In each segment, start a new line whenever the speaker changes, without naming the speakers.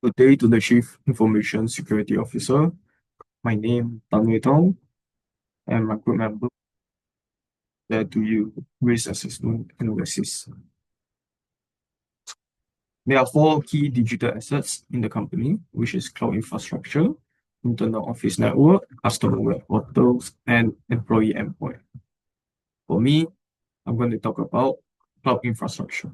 Good day to the Chief Information Security Officer. My name Tan Wei Tong, and my group member there to you risk assessment analysis. There are four key digital assets in the company, which is cloud infrastructure, internal office network, customer web portals, and employee endpoint. For me, I'm going to talk about cloud infrastructure.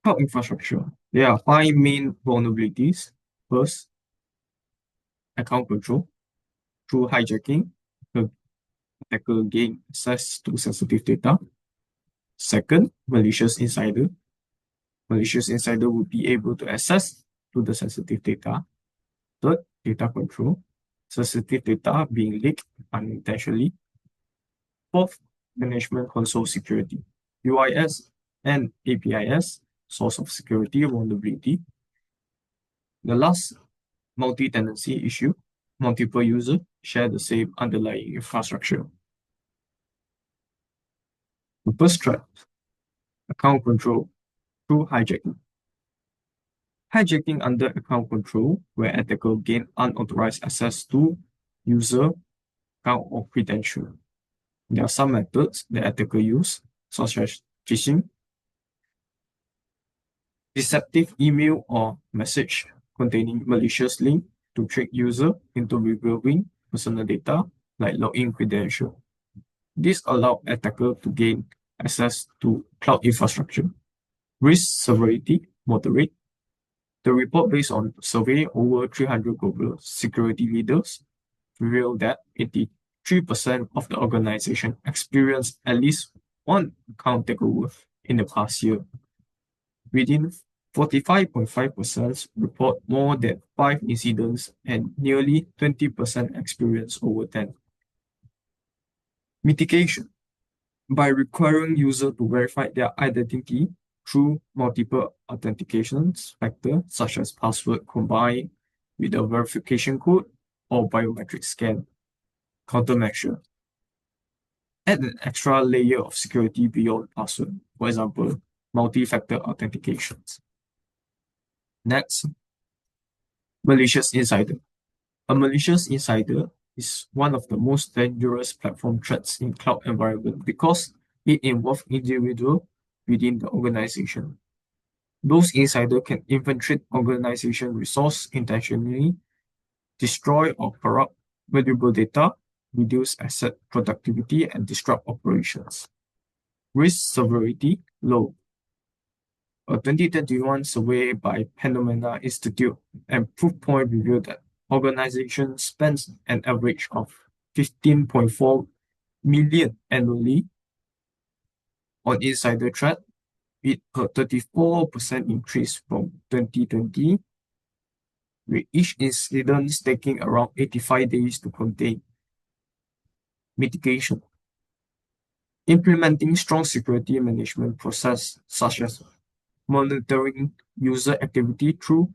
Cloud infrastructure. There are five main vulnerabilities. First, account control. Through hijacking, the attacker gain access to sensitive data. Second, malicious insider. Malicious insider will be able to access to the sensitive data. Third, data control. Sensitive data being leaked unintentionally. Fourth, management console security. UIS and APIS, source of security vulnerability. The last, multi-tenancy issue. Multiple users share the same underlying infrastructure. The first threat, account control through hijacking. Hijacking under account control, where attacker gain unauthorized access to user account or credential. There are some methods that attacker use, such as phishing, deceptive email or message containing malicious link to trick user into revealing personal data like login credential. This allows attacker to gain access to cloud infrastructure. Risk severity moderate. The report, based on survey over 300 global security leaders, revealed that 83% of the organization experienced at least one account takeover in the past year. Within 45.5% report more than 5 incidents, and nearly 20% experience over 10. Mitigation. By requiring users to verify their identity through multiple authentication factors, such as password combined with a verification code or biometric scan. Countermeasure. Add an extra layer of security beyond password, for example, multi-factor authentications. Next, malicious insider. A malicious insider is one of the most dangerous platform threats in cloud environment because it involves individuals within the organization. Those insiders can infiltrate organization resource intentionally, destroy or corrupt valuable data, reduce asset productivity, and disrupt operations. Risk severity low. A 2021 survey by Phenomena Institute and Proofpoint revealed that organizations spend an average of 15.4 million annually on insider threat, with a 34% increase from 2020, with each incident taking around 85 days to contain. Mitigation. Implementing strong security management process, such as monitoring user activity through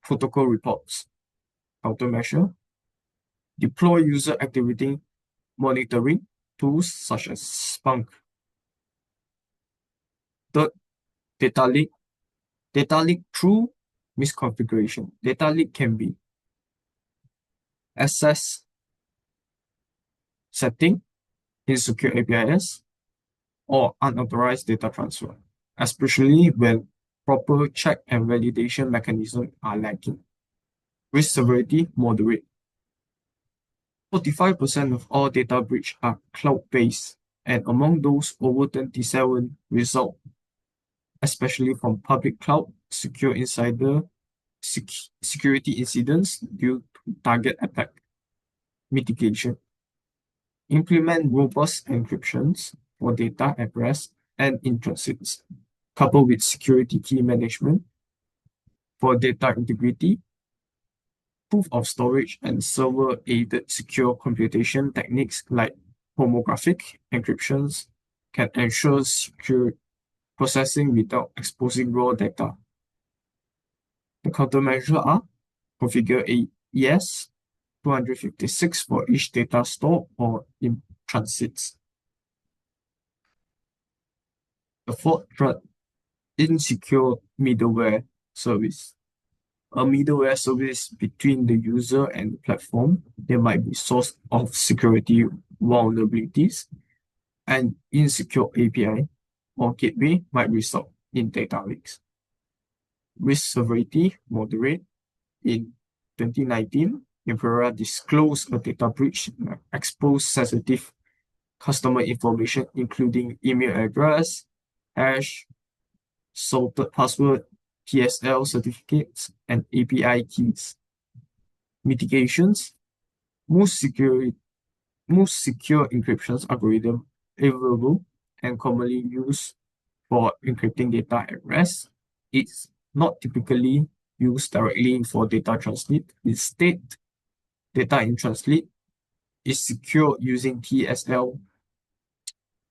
protocol reports. Countermeasure. Deploy user activity monitoring tools such as Splunk. Third, data leak. Data leak through misconfiguration. Data leak can be access setting, insecure APIs, or unauthorized data transfer, especially when proper check and validation mechanisms are lacking. Risk severity moderate. 45% of all data breach are cloud-based, and among those, over 27 result, especially from public cloud, security incidents due to target attack. Mitigation. Implement robust encryptions for data at rest and in transit, coupled with security key management for data integrity. Proof of storage and server-aided secure computation techniques like homographic encryptions can ensure secure processing without exposing raw data. The countermeasures are configure AES 256 for each data store or in transits. The fourth threat, insecure middleware service. A middleware service between the user and the platform. There might be source of security vulnerabilities, and insecure API or gateway might result in data leaks. Risk severity moderate. In 2019, Impera disclosed a data breach that exposed sensitive customer information, including email address, hash, salted password, TSL certificates, and API keys. Mitigations: most secure, most secure encryption algorithm available and commonly used for encrypting data at rest. It's not typically used directly for data translate. Instead, data in translate is secured using TSL,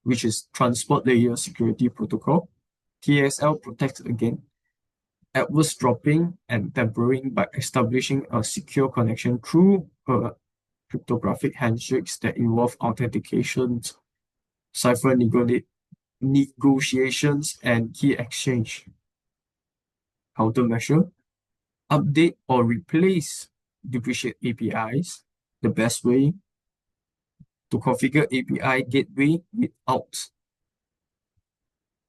which is Transport Layer Security Protocol. TSL protects against adverse dropping and tampering by establishing a secure connection through cryptographic handshakes that involve authentications, cipher negotiations, and key exchange. Countermeasure: update or replace duplicate APIs. The best way to configure API gateway without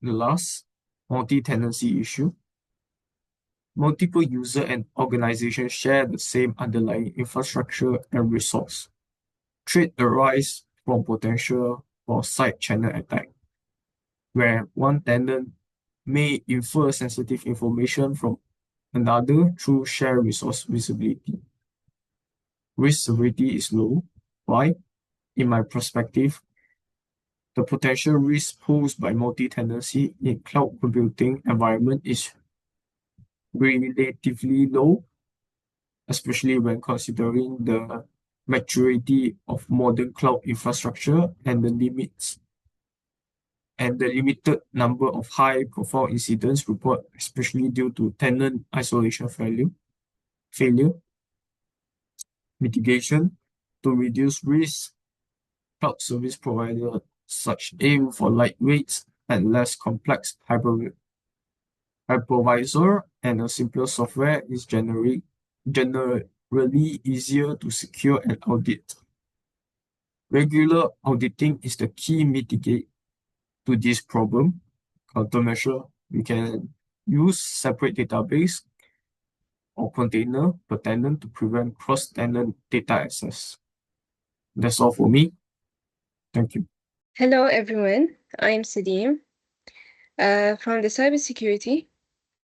the last multi-tenancy issue. Multiple user and organizations share the same underlying infrastructure and resource. Threat arise from potential for side channel attack, where one tenant may infer sensitive information from another through shared resource visibility. Risk severity is low. Why? In my perspective, the potential risk posed by multi-tenancy in cloud computing environment is relatively low, especially when considering the maturity of modern cloud infrastructure and the limited number of high-profile incidents reported, especially due to tenant isolation failure. Mitigation: to reduce risk, cloud service providers such aim for lightweight and less complex hypervisor, and a simpler software is generally easier to secure and audit. Regular auditing is the key mitigate to this problem. Countermeasure: we can use separate database or container per tenant to prevent cross-tenant data access. That's all for me. Thank you.
Hello everyone, I'm Sadim from the Cybersecurity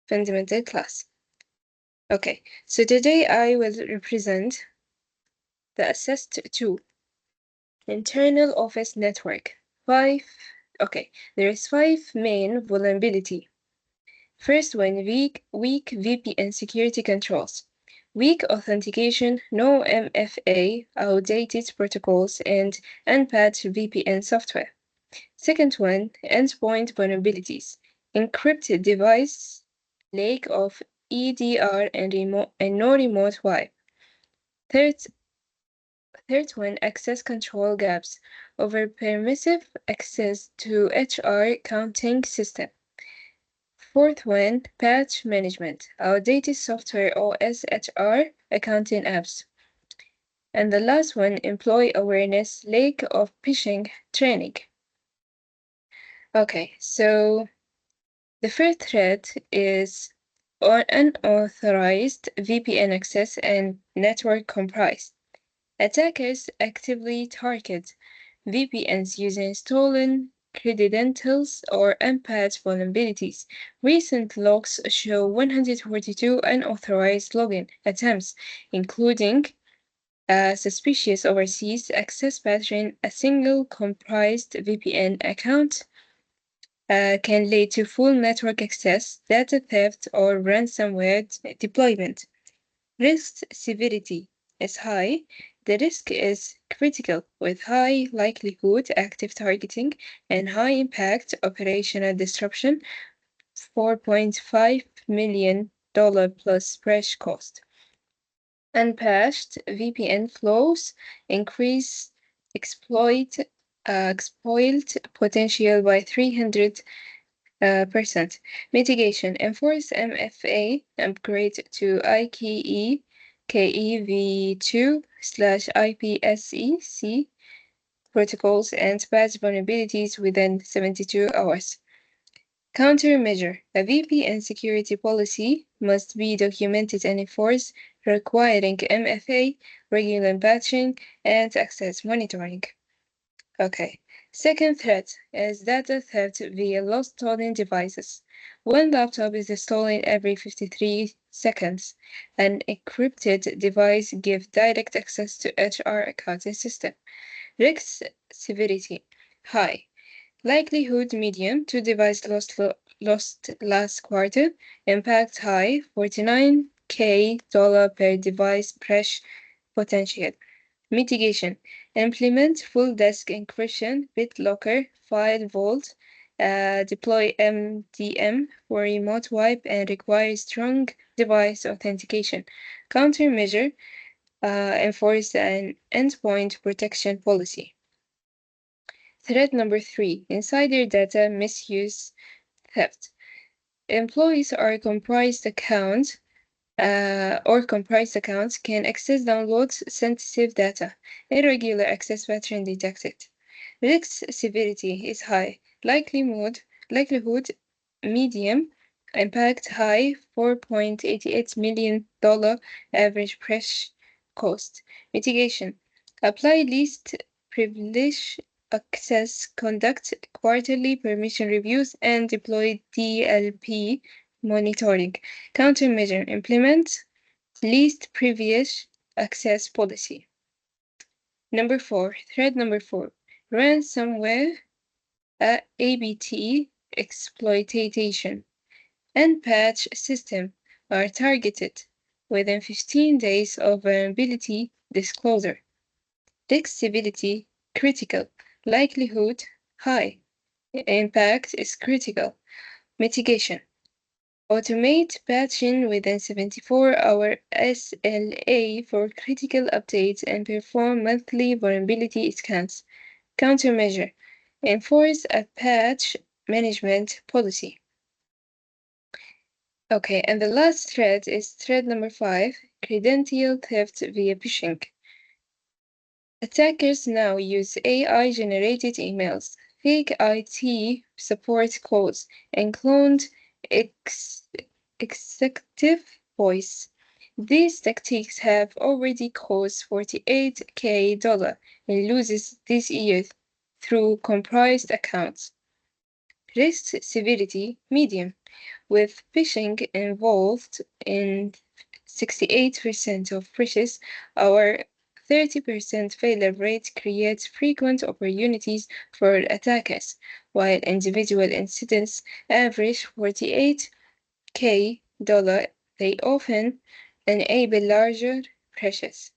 Fundamental class. Okay, so today I will represent the assessed to internal office network. There is 5 main vulnerability. First one, weak VPN security controls. Weak authentication, no MFA, outdated protocols, and unpatched VPN software. Second one, endpoint vulnerabilities. Encrypted device, lack of EDR and no remote wipe. Third one, access control gaps. Over permissive access to HR counting system. Fourth one, patch management. Outdated software OS HR accounting apps. And the last one, employee awareness, lack of phishing training. Okay, so the first threat is unauthorized VPN access and network compromise. Attackers actively target VPNs using stolen credentials or unpatched vulnerabilities. Recent logs show 142 unauthorized login attempts, including a suspicious overseas access pattern. A single compromised VPN account can lead to full network access, data theft, or ransomware deployment. Risk severity is high. The risk is critical with high likelihood active targeting and high impact operational disruption. $4.5 million plus fresh cost. Unpatched VPN flows increase exploit potential by 300 percent. Mitigation. Enforce MFA upgrade to IKE KEV2/IPSEC protocols and patch vulnerabilities within 72 hours. Countermeasure. A VPN security policy must be documented and enforced, requiring MFA, regular patching, and access monitoring. Okay. Second threat is data theft via lost stolen devices. One laptop is stolen every 53 seconds. An encrypted device gives direct access to HR accounting system. Risk severity high. Likelihood medium. Two devices lost last quarter. Impact high. $49K per device crash potential. Mitigation. Implement full disk encryption, BitLocker, file vault, deploy MDM for remote wipe, and require strong device authentication. Countermeasure, enforce an endpoint protection policy. Threat number 3, insider data misuse theft. Employees are comprised accounts can access downloads sensitive data. Irregular access pattern detected. Risk severity is high. Likelihood medium. Impact high. $4.88 million average press cost. Mitigation. Apply least privilege access, conduct quarterly permission reviews, and deploy DLP monitoring. Countermeasure. Implement least privilege access policy. Threat number 4. Ransomware, ABT exploitation, and patch system are targeted within 15 days of vulnerability disclosure. Risk severity critical. Likelihood high. Impact is critical. Mitigation. Automate patching within 74-hour SLA for critical updates and perform monthly vulnerability scans. Countermeasure. Enforce a patch management policy. Okay, and the last threat is threat number 5, credential theft via phishing. Attackers now use AI-generated emails, fake IT support calls, and cloned executive voice. These tactics have already caused $48K in losses this year through compromised accounts. Risk severity medium, with phishing involved in 68% of breaches. Our 30% failure rate creates frequent opportunities for attackers, while individual incidents average $48K. They often enable larger breaches.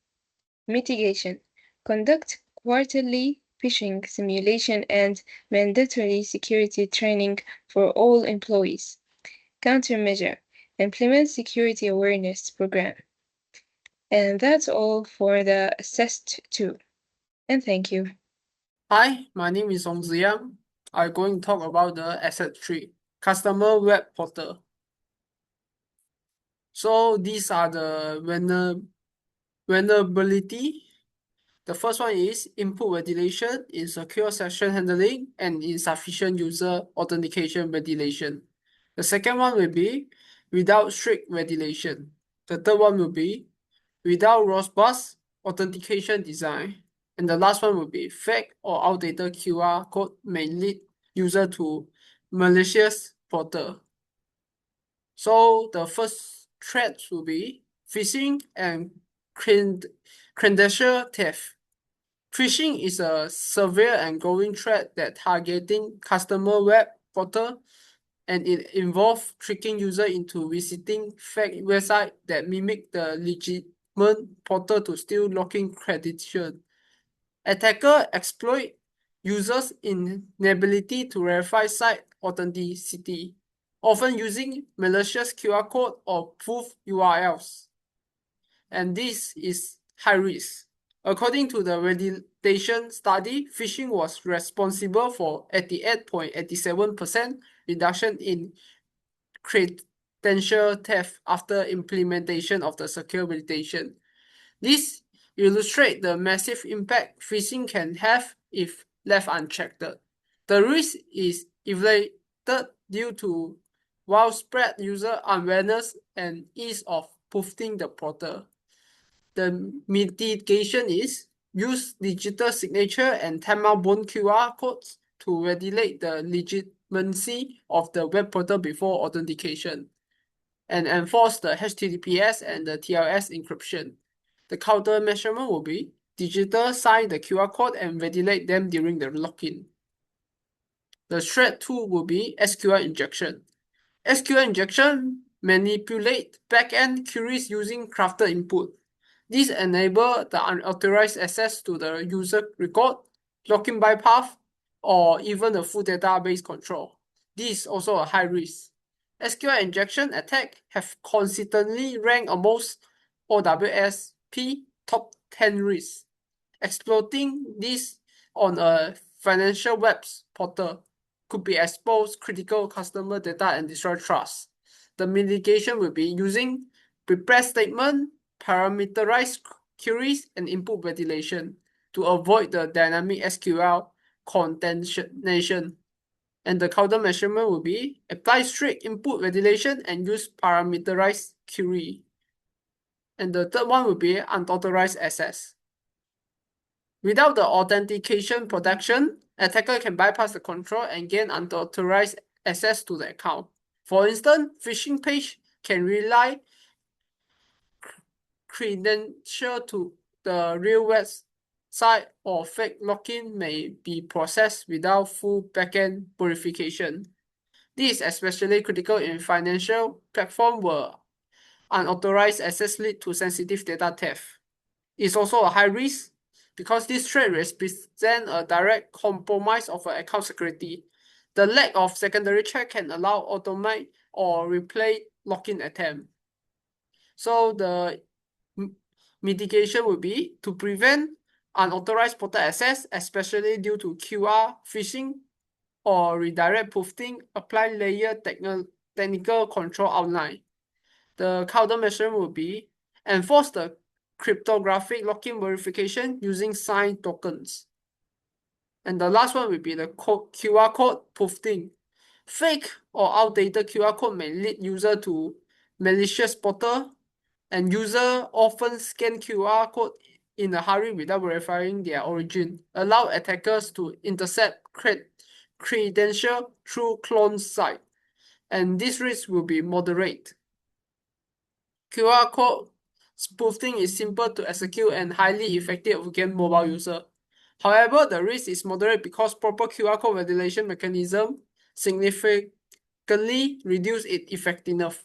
Mitigation. Conduct quarterly phishing simulation and mandatory security training for all employees. Countermeasure. Implement security awareness program. And that's all for the assessed 2. And thank you.
Hi, my name is Song Ziyang. I'm going to talk about the asset 3, customer web portal. So these are the vulnerability. The first one is input validation, insecure session handling, and insufficient user authentication validation. The second one will be without strict validation. The third one will be without robust authentication design. And the last one will be fake or outdated QR code may lead user to malicious portal. So the first threat will be phishing and credential theft. Phishing is a severe and growing threat that targeting customer web portal, and it involves tricking user into visiting fake website that mimic the legitimate portal to steal login credentials. Attackers exploit users' inability to verify site authenticity, often using malicious QR code or proof URLs. And this is high risk. According to the validation study, phishing was responsible for 88.87% reduction in credential theft after implementation of the secure validation. This illustrates the massive impact phishing can have if left unchecked. The risk is elevated due to widespread user awareness and ease of proofing the portal. The mitigation is use digital signature and time-bound QR codes to validate the legitimacy of the web portal before authentication, and enforce the HTTPS and the TLS encryption. The countermeasure will be digital sign the QR code and validate them during the login. The threat tool will be SQL injection. SQL injection manipulate backend queries using crafted input. This enables the unauthorized access to the user record, login bypass, or even the full database control. This is also a high risk. SQL injection attacks have consistently ranked amongst OWSP top 10 risks. Exploiting this on a financial web portal could be expose critical customer data and destroy trust. The mitigation will be using prepared statement, parameterized queries, and input validation to avoid the dynamic SQL concatenation. And the countermeasure will be apply strict input validation and use parameterized query. And the third one will be unauthorized access. Without the authentication protection, attacker can bypass the control and gain unauthorized access to the account. For instance, phishing page can rely credential to the real website, or fake login may be processed without full backend verification. This is especially critical in financial platforms where unauthorized access leads to sensitive data theft. It's also a high risk because this threat represents a direct compromise of account security. The lack of secondary check can allow automate or replay login attempt. So the mitigation would be to prevent unauthorized portal access, especially due to QR phishing or redirect proofing, apply layer technical control outline. The countermeasure would be enforce the cryptographic login verification using signed tokens. And the last one will be the QR code proofing. Fake or outdated QR code may lead user to malicious portal, and user often scan QR code in a hurry without verifying their origin, allow attackers to intercept credential through clone site, and this risk will be moderate. QR code spoofing is simple to execute and highly effective against mobile user. However, the risk is moderate because proper QR code validation mechanism significantly reduce its effectiveness.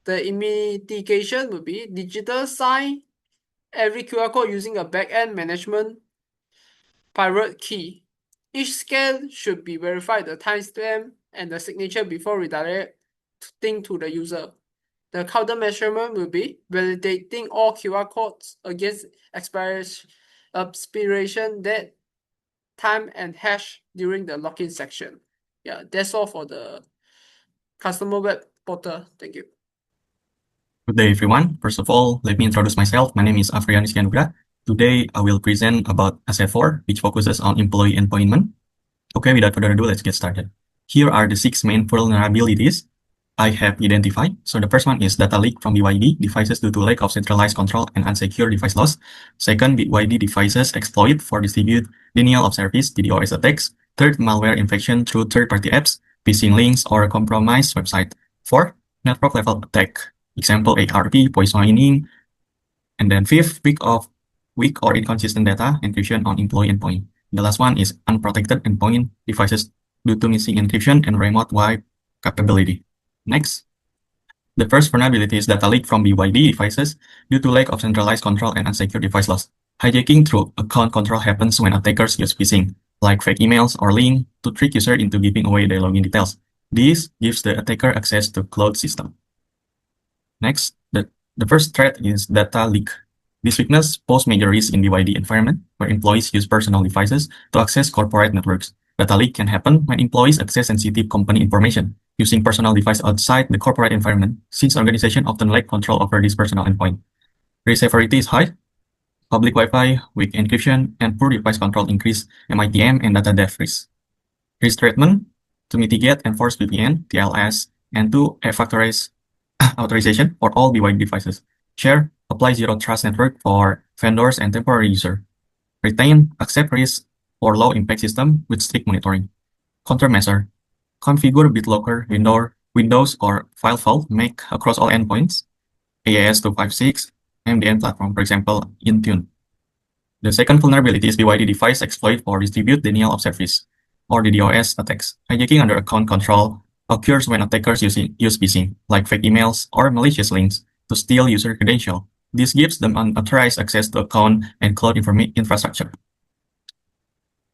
The mitigation would be digital sign every QR code using a backend management private key. Each scan should be verified the timestamp and the signature before redirecting to the user. The countermeasure will be validating all QR codes against expiration date, time, and hash during the login section. Yeah, that's all for the customer web portal. Thank you.
Good day, everyone. First of all, let me introduce myself. My name is Afrianis Kianugra. Today, I will present about SF4, which focuses on employee endpointment. Okay, without further ado, let's get started. Here are the 6 main vulnerabilities I have identified. So the first one is data leak from BYD devices due to lack of centralized control and unsecure device loss. Second, BYD devices exploit for distribute denial of service DDoS attacks. Third, malware infection through third-party apps, phishing links, or a compromised website. Fourth, network level attack. Example, ARP, poisoning. And then fifth, weak or inconsistent data encryption on employee endpoint. The last one is unprotected endpoint devices due to missing encryption and remote wipe capability. Next, the first vulnerability is data leak from BYD devices due to lack of centralized control and unsecure device loss. Hijacking through account control happens when attackers use phishing, like fake emails or link, to trick user into giving away their login details. This gives the attacker access to cloud system. Next, the first threat is data leak. This weakness poses major risk in BYD environment, where employees use personal devices to access corporate networks. Data leak can happen when employees access sensitive company information using personal device outside the corporate environment, since organizations often lack control over this personal endpoint. Risk severity is high. Public Wi-Fi, weak encryption, and poor device control increase MITM and data theft risk. Risk treatment: to mitigate, enforce VPN, TLS, and two-factor authorization for all BYD devices. Share, apply zero trust network for vendors and temporary users. Retain, accept risk for low impact system with strict monitoring. Countermeasure: configure BitLocker Windows or file vault make across all endpoints. AES 256, MDM platform, for example, Intune. The second vulnerability is BYD device exploit for distribute denial of service, or DDoS attacks. Hijacking under account control occurs when attackers use phishing, like fake emails or malicious links, to steal user credentials. This gives them unauthorized access to account and cloud infrastructure.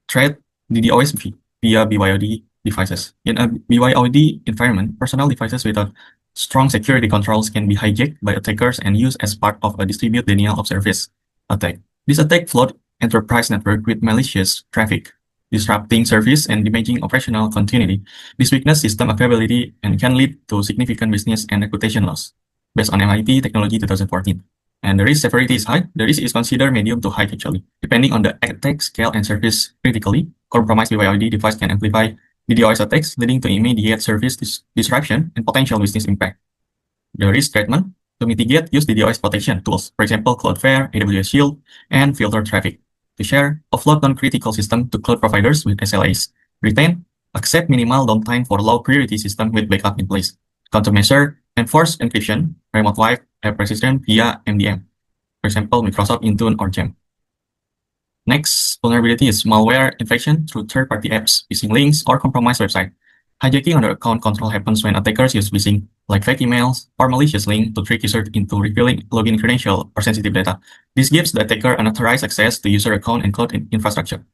Threat: DDoS via BYOD devices. In a BYOD environment, personal devices without strong security controls can be hijacked by attackers and used as part of a distributed denial of service attack. This attack flood enterprise network with malicious traffic, disrupting service and damaging operational continuity. This weakness system availability and can lead to significant business and reputation loss, based on MIT Technology 2014. And the risk severity is high. The risk is considered medium to high actually, depending on the attack scale and service critically. Compromised BYOD device can amplify DDoS attacks, leading to immediate service disruption and potential business impact. The risk treatment: to mitigate, use DDoS protection tools, for example, Cloudflare, AWS Shield, and filter traffic. To share, offload non-critical system to cloud providers with SLAs. Retain, accept minimal downtime for low priority system with backup in place. Countermeasure: enforce encryption, remote wipe, app persistence via MDM, for example, Microsoft Intune or Gem. Next vulnerability is malware infection through third-party apps, phishing links, or compromised website. Hijacking under account control happens when attackers use phishing, like fake emails or malicious links, to trick users into revealing login credentials or sensitive data. This gives the attacker unauthorized access to user account and cloud infrastructure.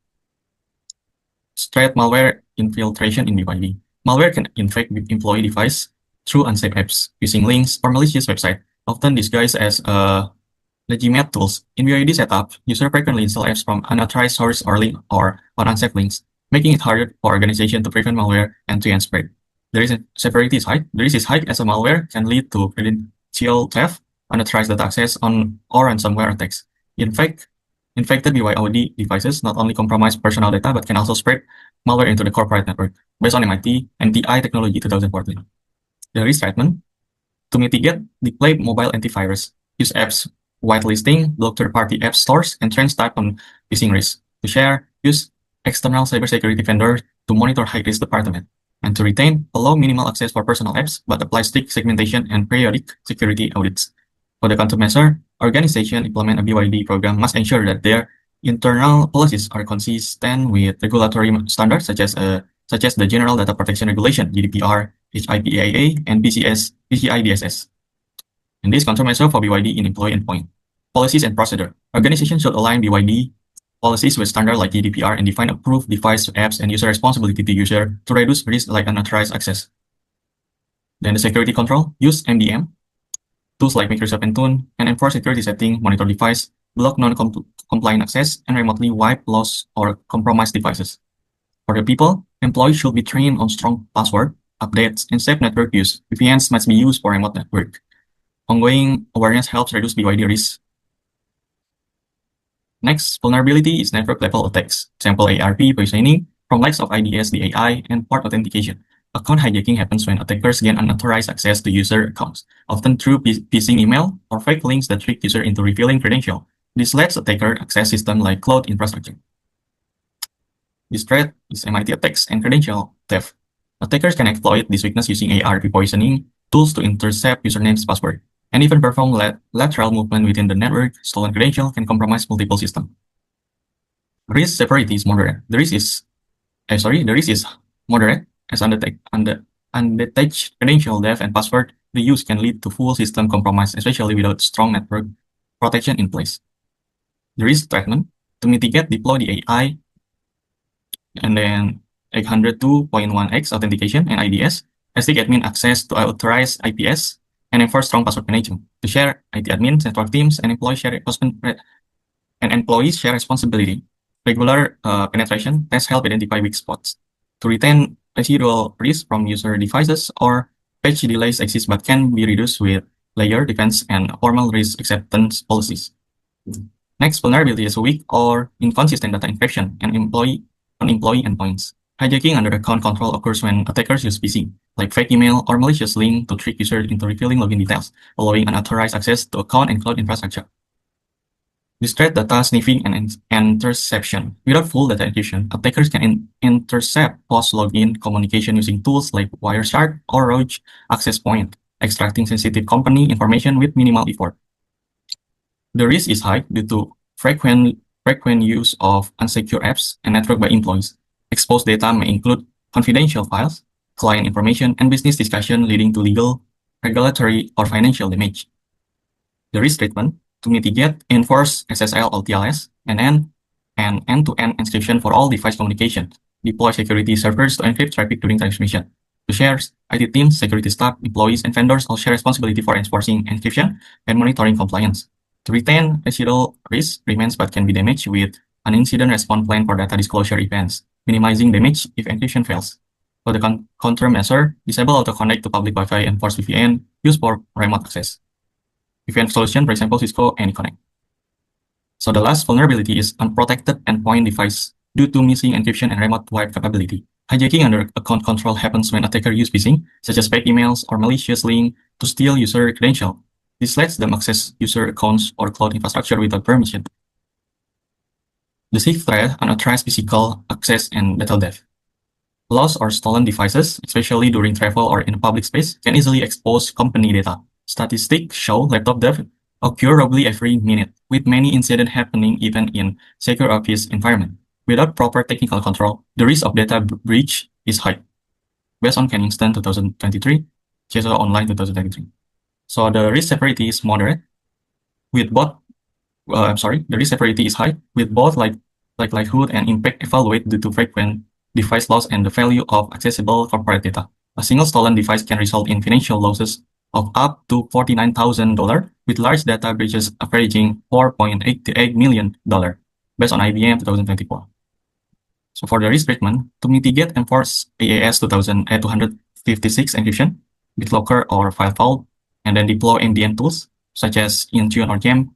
Threat: malware infiltration in BYD. Malware can infect employee device through unsafe apps, phishing links, or malicious website, often disguised as legitimate tools. In BYD setup, users frequently install apps from unauthorized source or link or on unsafe links, making it harder for organizations to prevent malware end-to-end spread. The risk severity is high. The risk is high as a malware can lead to credential theft, unauthorized data access, or ransomware attacks. In fact, infected BYOD devices not only compromise personal data but can also spread malware into the corporate network, based on MIT and TI Technology 2014. The risk treatment: to mitigate, deploy mobile antivirus, use apps whitelisting, block third-party app stores, and train staff on phishing risk. To share, use external cybersecurity vendors to monitor high-risk department. And to retain, allow minimal access for personal apps, but apply strict segmentation and periodic security audits. For the countermeasure, organizations implement a BYD program must ensure that their internal policies are consistent with regulatory standards such as the General Data Protection Regulation (GDPR), HIPAA, and PCI DSS. And this countermeasure for BYD in employee endpoint. Policies and procedure. Organizations should align BYD policies with standards like GDPR and define approved device apps and user responsibility to user to reduce risk like unauthorized access. Then the security control: use MDM, tools like Microsoft Intune, and enforce security setting, monitor device, block non-compliant access, and remotely wipe lost or compromised devices. For the people, employees should be trained on strong password updates and safe network use. VPNs must be used for remote network. Ongoing awareness helps reduce BYD risk. Next, vulnerability is network-level attacks. Example, ARP poisoning from likes of IDS, DAI, and port authentication. Account hijacking happens when attackers gain unauthorized access to user accounts, often through phishing email or fake links that trick user into revealing credentials. This lets attacker access systems like cloud infrastructure. This threat is MIT attacks and credential theft. Attackers can exploit this weakness using ARP poisoning tools to intercept usernames, password, and even perform lateral movement within the network. Stolen credential can compromise multiple systems. Risk severity is moderate. The risk is moderate as undetected credential theft and password reuse can lead to full system compromise, especially without strong network protection in place. The risk treatment: to mitigate, deploy the AI and then 802.1x authentication and IDS, restrict admin access to authorized IPS, and enforce strong password management. To share, IT admins, network teams, and employees share responsibility. Regular penetration tests help identify weak spots. To retain residual risk from user devices or patch delays exist but can be reduced with layer defense and formal risk acceptance policies. Next, vulnerability is weak or inconsistent data infection and employee endpoints. Hijacking under account control occurs when attackers use phishing, like fake email or malicious link to trick users into revealing login details, allowing unauthorized access to account and cloud infrastructure. Distress data sniffing and interception. Without full data encryption, attackers can intercept post-login communication using tools like Wireshark or Rogue Access Point, extracting sensitive company information with minimal effort. The risk is high due to frequent use of unsecure apps and network by employees. Exposed data may include confidential files, client information, and business discussion leading to legal, regulatory, or financial damage. The risk treatment: to mitigate, enforce SSL or TLS, and end-to-end encryption for all device communication. Deploy security servers to encrypt traffic during transmission. To share, IT teams, security staff, employees, and vendors all share responsibility for enforcing encryption and monitoring compliance. To retain residual risk remains but can be damaged with an incident response plan for data disclosure events, minimizing damage if encryption fails. For the countermeasure, disable auto-connect to public Wi-Fi and force VPN, use for remote access. VPN solution, for example, Cisco AnyConnect. So the last vulnerability is unprotected endpoint device due to missing encryption and remote wipe capability. Hijacking under account control happens when attackers use phishing, such as fake emails or malicious link, to steal user credentials. This lets them access user accounts or cloud infrastructure without permission. The sixth threat: unauthorized physical access and data theft. Lost or stolen devices, especially during travel or in a public space, can easily expose company data. Statistics show laptop theft occur roughly every minute, with many incidents happening even in secure office environment. Without proper technical control, the risk of data breach is high. Based on Kensington 2023, CSO Online 2023. So the risk severity is moderate, with both. The risk severity is high, with both likelihood and impact evaluated due to frequent device loss and the value of accessible corporate data. A single stolen device can result in financial losses of up to $49,000, with large data breaches averaging $4.88 million, based on IBM 2024. So for the risk treatment, to mitigate, enforce AAS 256 encryption, BitLocker or File Vault, and then deploy MDM tools such as Intune or Gem,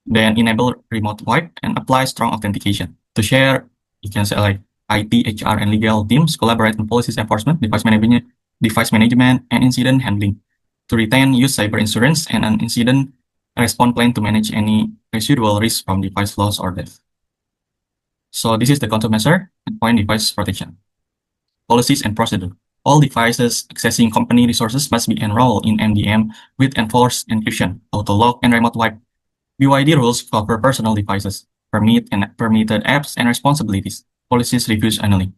then enable remote wipe and apply strong authentication. To share, you can say like IT, HR, and legal teams collaborate on policies enforcement, device management, and incident handling. To retain, use cyber insurance and an incident response plan to manage any residual risk from device loss or death. So this is the countermeasure: endpoint device protection. Policies and procedure. All devices accessing company resources must be enrolled in MDM with enforced encryption, auto-lock, and remote wipe. BYD rules cover personal devices, permitted apps, and responsibilities. Policies reviewed annually.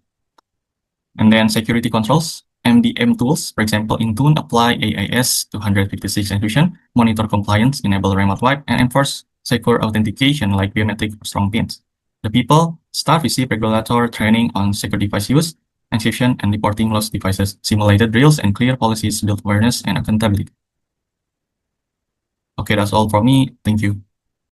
And then security controls. MDM tools, for example, Intune, apply AAS 256 encryption, monitor compliance, enable remote wipe, and enforce secure authentication like biometric or strong pins. The people, staff receive regulatory training on secure device use, encryption, and reporting lost devices, simulated drills, and clear policies build awareness and accountability. Okay, that's all from me. Thank you.